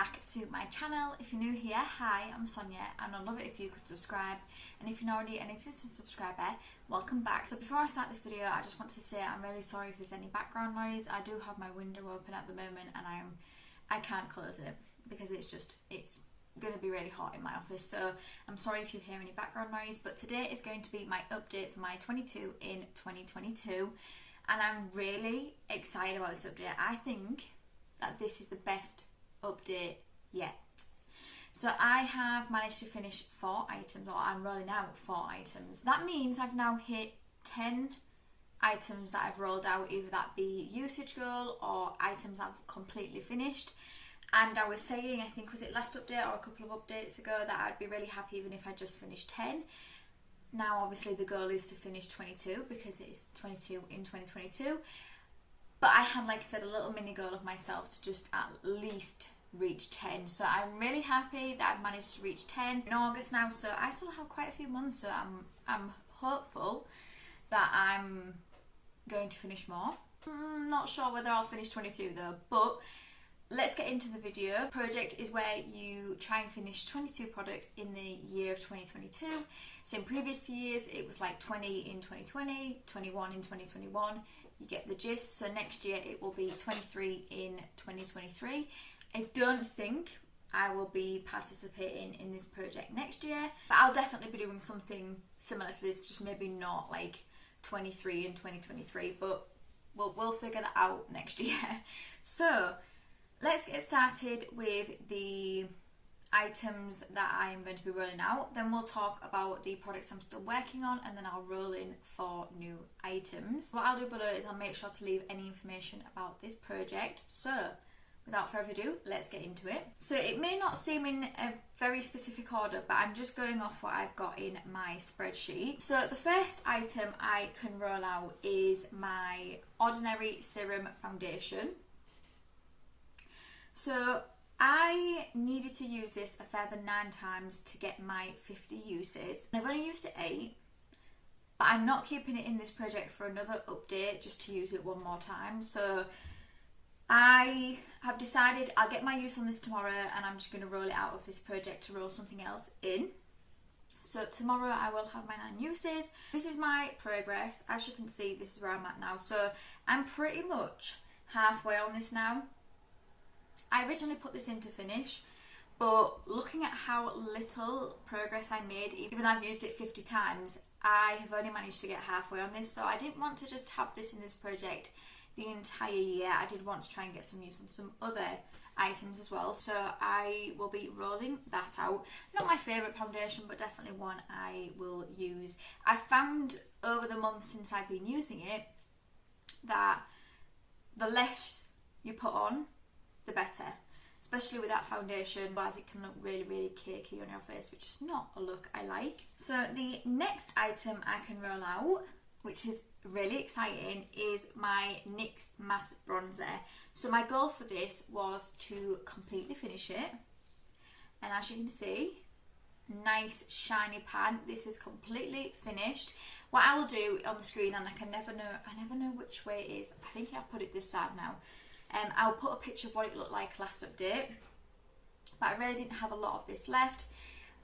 back to my channel. If you're new here, hi, I'm Sonia and I'd love it if you could subscribe, and if you're already an existing subscriber, welcome back. So before I start this video, I just want to say I'm really sorry if there's any background noise. I do have my window open at the moment and I can't close it because it's going to be really hot in my office, so I'm sorry if you hear any background noise. But today is going to be my update for my 22 in 2022, and I'm really excited about this update. I think that this is the best update yet. So I have managed to finish 4 items, or I'm rolling out 4 items. That means I've now hit 10 items that I've rolled out, either that be usage goal or items I've completely finished. And I was saying, I think was it last update or a couple of updates ago, that I'd be really happy even if I just finished 10. Now obviously the goal is to finish 22 because it is 22 in 2022. But I had, like I said, a little mini goal of myself to just at least reach 10. So I'm really happy that I've managed to reach 10 in August now. So I still have quite a few months. So I'm hopeful that I'm going to finish more. I'm not sure whether I'll finish 22 though, but let's get into the video. Project is where you try and finish 22 products in the year of 2022. So in previous years, it was like 20 in 2020, 21 in 2021. You get the gist. So next year it will be 23 in 2023. I don't think I will be participating in this project next year, but I'll definitely be doing something similar to this, just maybe not like 23 in 2023, but we'll figure that out next year. So let's get started with the items that I am going to be rolling out. Then we'll talk about the products I'm still working on, and then I'll roll in 4 new items. What I'll do below is I'll make sure to leave any information about this project. So without further ado, let's get into it. So it may not seem in a very specific order, but I'm just going off what I've got in my spreadsheet. So the first item I can roll out is my Ordinary Serum Foundation. So I needed to use this a further 9 times to get my 50 uses. I've only used it 8, but I'm not keeping it in this project for another update just to use it one more time. So I have decided I'll get my use on this tomorrow, and I'm just going to roll it out of this project to roll something else in. So tomorrow I will have my 9 uses. This is my progress. As you can see, this is where I'm at now. So I'm pretty much halfway on this now. I originally put this in to finish, but looking at how little progress I made, even though I've used it 50 times, I have only managed to get halfway on this. So I didn't want to just have this in this project the entire year. I did want to try and get some use on some other items as well. So I will be rolling that out. Not my favourite foundation, but definitely one I will use. I found over the months since I've been using it that the less you put on, the better, especially with that foundation, as it can look really, really cakey on your face, which is not a look I like. So the next item I can roll out, which is really exciting, is my NYX Matte Bronzer. So my goal for this was to completely finish it, and as you can see, nice shiny pan. This is completely finished. What I will do on the screen, and I never know which way it is, I think I'll put it this side now. I'll put a picture of what it looked like last update, but I really didn't have a lot of this left,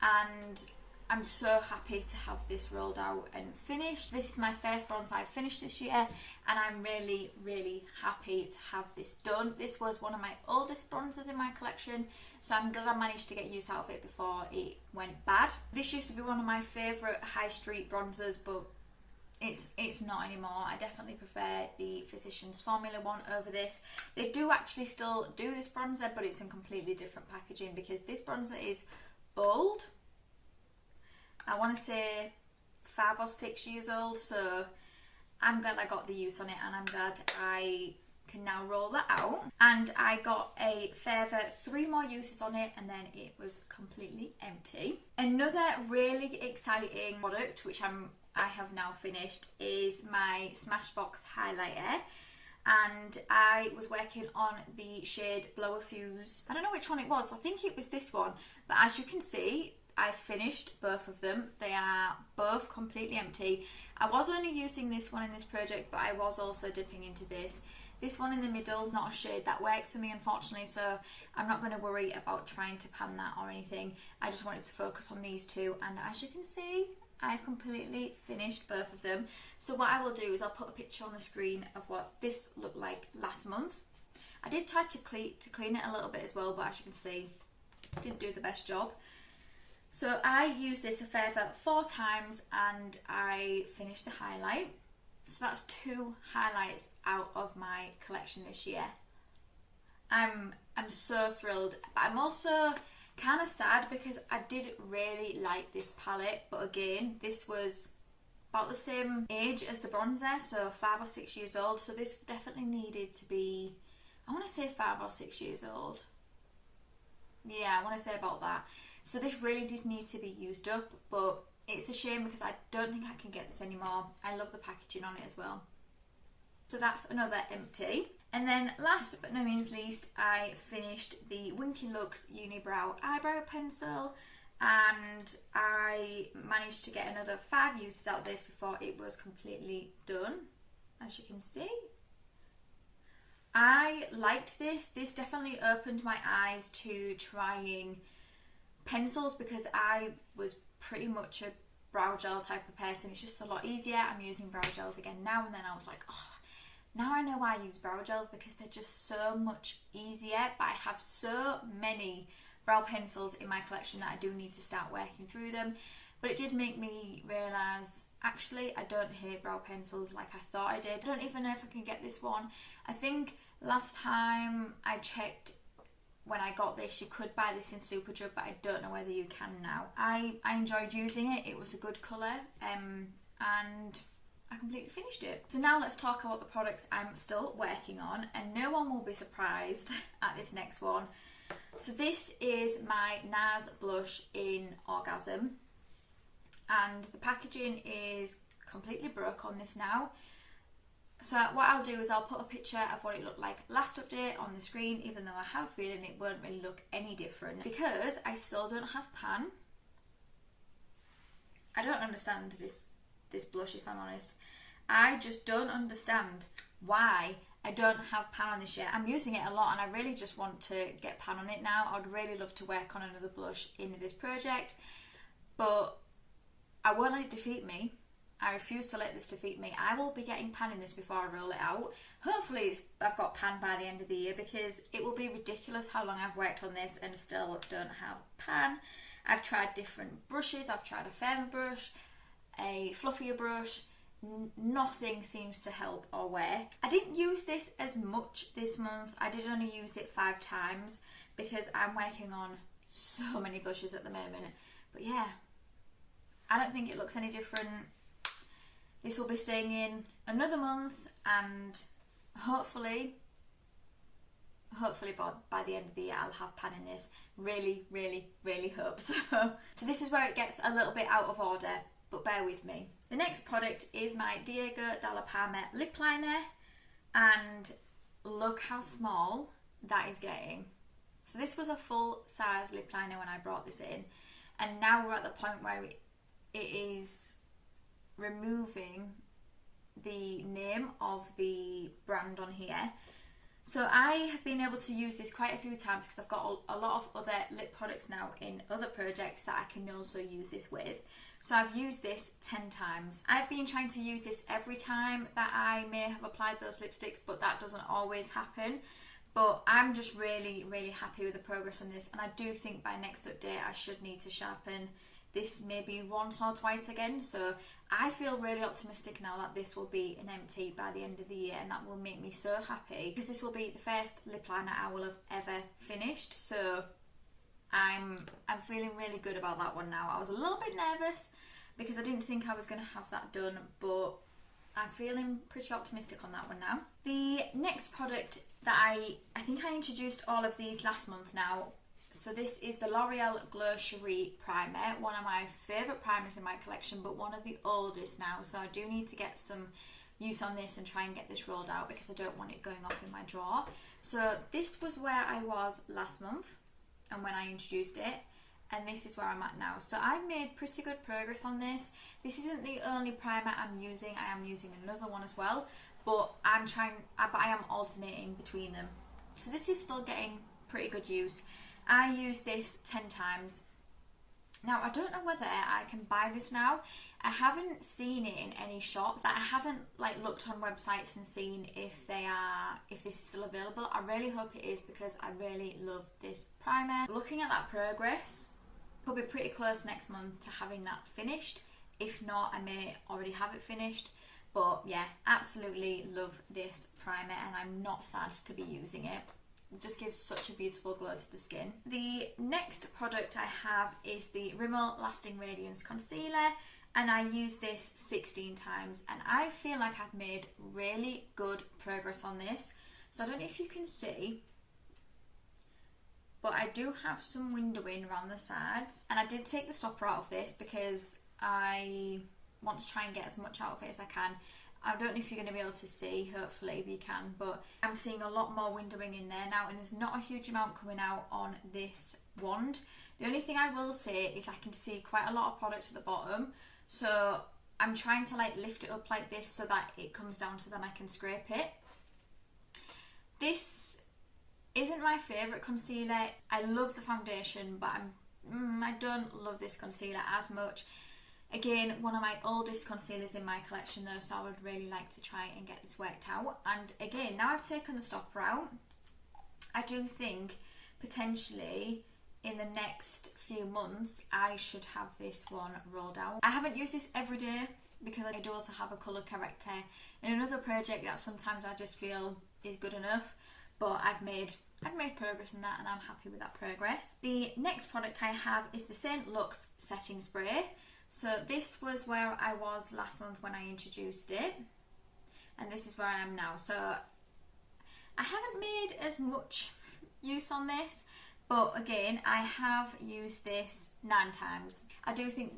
and I'm so happy to have this rolled out and finished. This is my first bronzer I've finished this year, and I'm really, really happy to have this done. This was one of my oldest bronzers in my collection, so I'm glad I managed to get use out of it before it went bad. This used to be one of my favourite high street bronzers, but it's not anymore. I definitely prefer the Physicians Formula one over this. They do actually still do this bronzer, but it's in completely different packaging because this bronzer is old. I want to say 5 or 6 years old, so I'm glad I got the use on it, and I'm glad I can now roll that out. And I got a further 3 more uses on it, and then it was completely empty. Another really exciting product, which I have now finished, is my Smashbox highlighter, and I was working on the shade Blow a Fuse. I don't know which one it was. I think it was this one, but as you can see, I finished both of them. They are both completely empty. I was only using this one in this project, but I was also dipping into this. This one in the middle, not a shade that works for me, unfortunately, so I'm not going to worry about trying to pan that or anything. I just wanted to focus on these two, and as you can see, I've completely finished both of them. So what I will do is I'll put a picture on the screen of what this looked like last month. I did try to clean it a little bit as well, but as you can see, didn't do the best job. So I used this a further 4 times and I finished the highlight. So that's 2 highlights out of my collection this year. I'm so thrilled, but I'm also kind of sad because I did really like this palette, but again, this was about the same age as the bronzer, so 5 or 6 years old. So this definitely needed to be, I want to say 5 or 6 years old. Yeah, I want to say about that. So this really did need to be used up, but it's a shame because I don't think I can get this anymore. I love the packaging on it as well. So that's another empty. And then last but no means least, I finished the Winky Lux Unibrow Eyebrow Pencil, and I managed to get another 5 uses out of this before it was completely done, as you can see. I liked this. This definitely opened my eyes to trying pencils because I was pretty much a brow gel type of person. It's just a lot easier. I'm using brow gels again now, and then I was like, oh, now I know why I use brow gels, because they're just so much easier. But I have so many brow pencils in my collection that I do need to start working through them. But it did make me realise, actually, I don't hate brow pencils like I thought I did. I don't even know if I can get this one. I think last time I checked, when I got this, you could buy this in Superdrug, but I don't know whether you can now. I enjoyed using it. It was a good colour, and I completely finished it. So now let's talk about the products I'm still working on, and no one will be surprised at this next one. So this is my NARS blush in Orgasm, and the packaging is completely broke on this now. So what I'll do is I'll put a picture of what it looked like last update on the screen, even though I have a feeling it won't really look any different because I still don't have pan. I don't understand this blush, if I'm honest. I just don't understand why I don't have pan on this yet. I'm using it a lot and I really just want to get pan on it now. I'd really love to work on another blush in this project, but I won't let it defeat me. I refuse to let this defeat me. I will be getting pan in this before I roll it out. Hopefully I've got pan by the end of the year, because it will be ridiculous how long I've worked on this and still don't have pan. I've tried different brushes. I've tried a firmer brush, a fluffier brush. Nothing seems to help or work. I didn't use this as much this month. I did only use it 5 times because I'm working on so many blushes at the moment. But yeah, I don't think it looks any different. This will be staying in another month, and hopefully by the end of the year I'll have pan in this. Really, really, really hope so. So this is where it gets a little bit out of order, but bear with me. The next product is my Diego Dalla Palma lip liner, and look how small that is getting. So this was a full size lip liner when I brought this in, and now we're at the point where it is removing the name of the brand on here. So I have been able to use this quite a few times because I've got a lot of other lip products now in other projects that I can also use this with. So I've used this 10 times. I've been trying to use this every time that I may have applied those lipsticks, but that doesn't always happen. But I'm just really, really happy with the progress on this, and I do think by next update I should need to sharpen this maybe once or twice again. So I feel really optimistic now that this will be an empty by the end of the year, and that will make me so happy because this will be the first lip liner I will have ever finished. So I'm feeling really good about that one now. I was a little bit nervous because I didn't think I was going to have that done, but I'm feeling pretty optimistic on that one now. The next product that I think I introduced all of these last month now. So this is the L'Oreal Glow Cherie Primer, one of my favourite primers in my collection, but one of the oldest now. So I do need to get some use on this and try and get this rolled out because I don't want it going off in my drawer. So this was where I was last month and when I introduced it. and this is where I'm at now. So I've made pretty good progress on this. This isn't the only primer I'm using. I am using another one as well, but I am alternating between them. So this is still getting pretty good use. I use this 10 times. Now, I don't know whether I can buy this now. I haven't seen it in any shops, but I haven't looked on websites and seen if this is still available. I really hope it is, because I really love this primer. Looking at that progress, could be pretty close next month to having that finished. If not, I may already have it finished. But yeah, absolutely love this primer, and I'm not sad to be using it. It just gives such a beautiful glow to the skin. The next product I have is the Rimmel Lasting Radiance Concealer, and I use this 16 times, and I feel like I've made really good progress on this. So I don't know if you can see, but I do have some windowing around the sides, and I did take the stopper out of this because I want to try and get as much out of it as I can. I don't know if you're going to be able to see, hopefully you can, but I'm seeing a lot more windowing in there now, and there's not a huge amount coming out on this wand. The only thing I will say is I can see quite a lot of product at the bottom, so I'm trying to lift it up like this so that it comes down, so then I can scrape it. This isn't my favourite concealer. I love the foundation, but I don't love this concealer as much. Again, one of my oldest concealers in my collection though, so I would really like to try and get this worked out. And again, now I've taken the stopper out, I do think potentially in the next few months I should have this one rolled out. I haven't used this every day because I do also have a colour corrector in another project that sometimes I just feel is good enough, but I've made progress in that, and I'm happy with that progress. The next product I have is the St. Lux Setting Spray. So this was where I was last month when I introduced it, and this is where I am now. So I haven't made as much use on this, but again, I have used this 9 times. I do think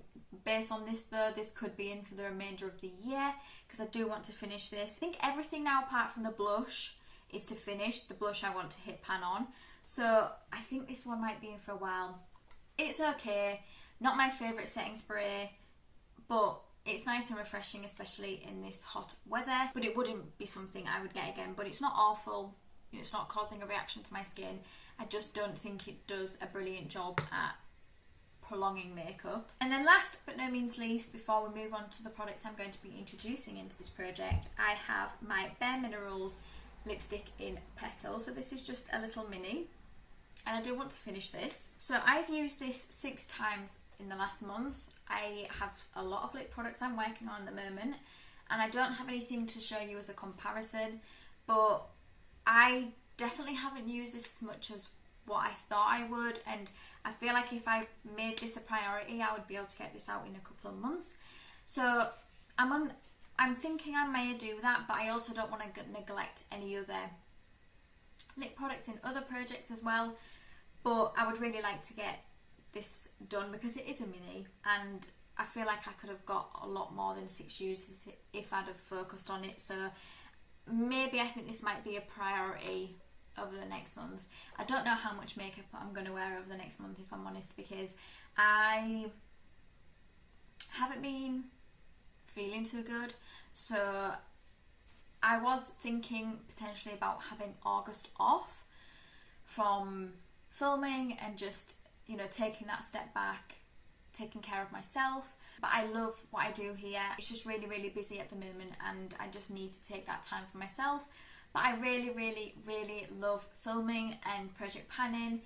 based on this though, this could be in for the remainder of the year, because I do want to finish this. I think everything now apart from the blush is to finish. The blush I want to hit pan on. So I think this one might be in for a while. It's okay. Not my favourite setting spray, but it's nice and refreshing, especially in this hot weather. But it wouldn't be something I would get again. But it's not awful. It's not causing a reaction to my skin. I just don't think it does a brilliant job at prolonging makeup. And then last but no means least, before we move on to the products I'm going to be introducing into this project, I have my Bare Minerals lipstick in Petal. So this is just a little mini, and I do want to finish this. So I've used this 6 times in the last month. I have a lot of lip products I'm working on at the moment, and I don't have anything to show you as a comparison, but I definitely haven't used this as much as what I thought I would, and I feel like if I made this a priority, I would be able to get this out in a couple of months. So I'm thinking I may do that, but I also don't want to neglect any other lip products in other projects as well. But I would really like to get this done because it is a mini, and I feel like I could have got a lot more than 6 uses if I'd have focused on it. So maybe I think this might be a priority over the next month. I don't know how much makeup I'm going to wear over the next month, if I'm honest, because I haven't been feeling too good. So I was thinking potentially about having August off from filming and just, you know, taking that step back, taking care of myself. But I love what I do here. It's just really, really busy at the moment, and I just need to take that time for myself. But I really, really, really love filming and project planning.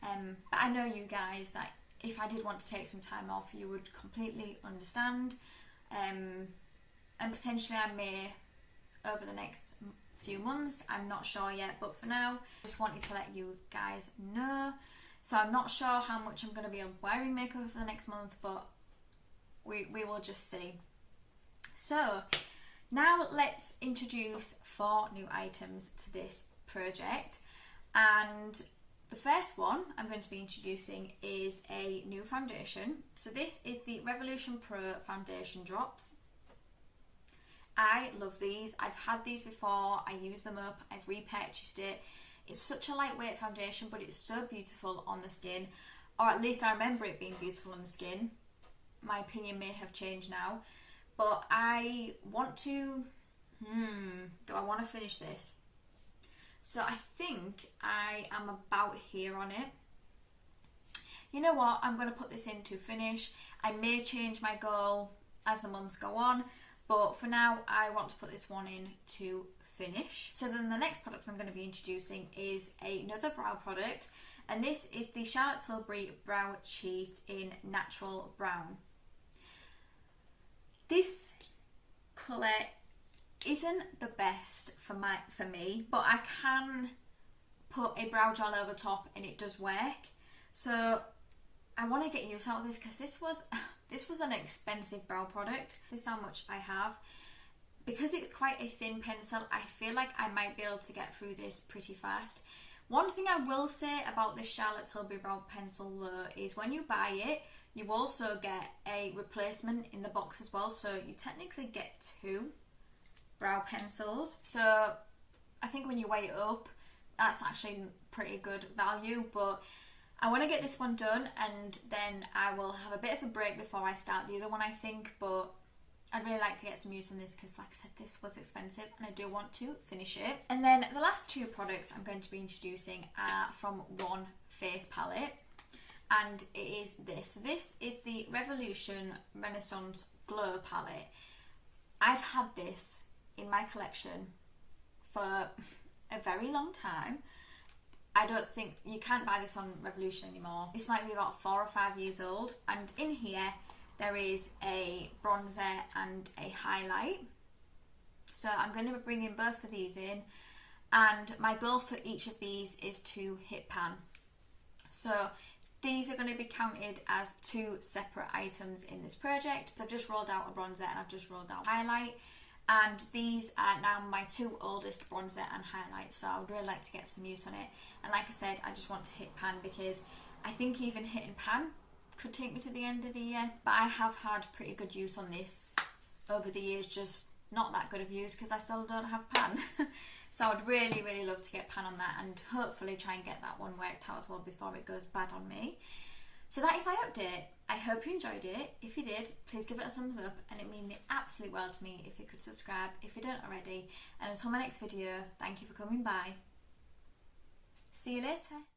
But I know you guys that if I did want to take some time off, you would completely understand. And potentially I may over the next few months, I'm not sure yet, but for now I just wanted to let you guys know. So I'm not sure how much I'm going to be wearing makeup for the next month, but we will just see. So now let's introduce 4 new items to this project, and the first one I'm going to be introducing is a new foundation. So this is the Revolution Pro Foundation Drops. I love these. I've had these before, I use them up, I've repurchased it. It's such a lightweight foundation, but it's so beautiful on the skin. or at least I remember it being beautiful on the skin. My opinion may have changed now, but I want to, do I want to finish this? So I think I am about here on it. You know what, I'm going to put this in to finish. I may change my goal as the months go on, but for now I want to put this one in to finish. So then the next product I'm going to be introducing is another brow product, and this is the Charlotte Tilbury Brow Cheat in Natural Brown. This colour isn't the best for me, but I can put a brow gel over top and it does work. So I want to get use out of this because this was an expensive brow product. This is how much I have. Because it's quite a thin pencil, I feel like I might be able to get through this pretty fast. One thing I will say about this Charlotte Tilbury brow pencil though is when you buy it, you also get a replacement in the box as well. So you technically get 2 brow pencils. So I think when you weigh it up, that's actually pretty good value. But I want to get this one done and then I will have a bit of a break before I start the other one, I think. But I'd really like to get some use on this because, like I said, this was expensive and I do want to finish it. And then the last 2 products I'm going to be introducing are from One Face palette, and it is this. This is the Revolution Renaissance Glow palette. I've had this in my collection for a very long time. I don't think you can't buy this on Revolution anymore. This might be about 4 or 5 years old, and in here there is a bronzer and a highlight. So I'm going to be bringing both of these in, and my goal for each of these is to hit pan. So these are going to be counted as 2 separate items in this project. I've just rolled out a bronzer and I've just rolled out a highlight, and these are now my 2 oldest bronzer and highlight, so I would really like to get some use on it. And like I said, I just want to hit pan because I think even hitting pan could take me to the end of the year, but I have had pretty good use on this over the years, just not that good of use because I still don't have pan. So I'd really, really love to get pan on that and hopefully try and get that one worked out as well before it goes bad on me. So that is my update. I hope you enjoyed it. If you did, please give it a thumbs up, and it means the absolute world to me if you could subscribe if you don't already. And until my next video, thank you for coming by. See you later.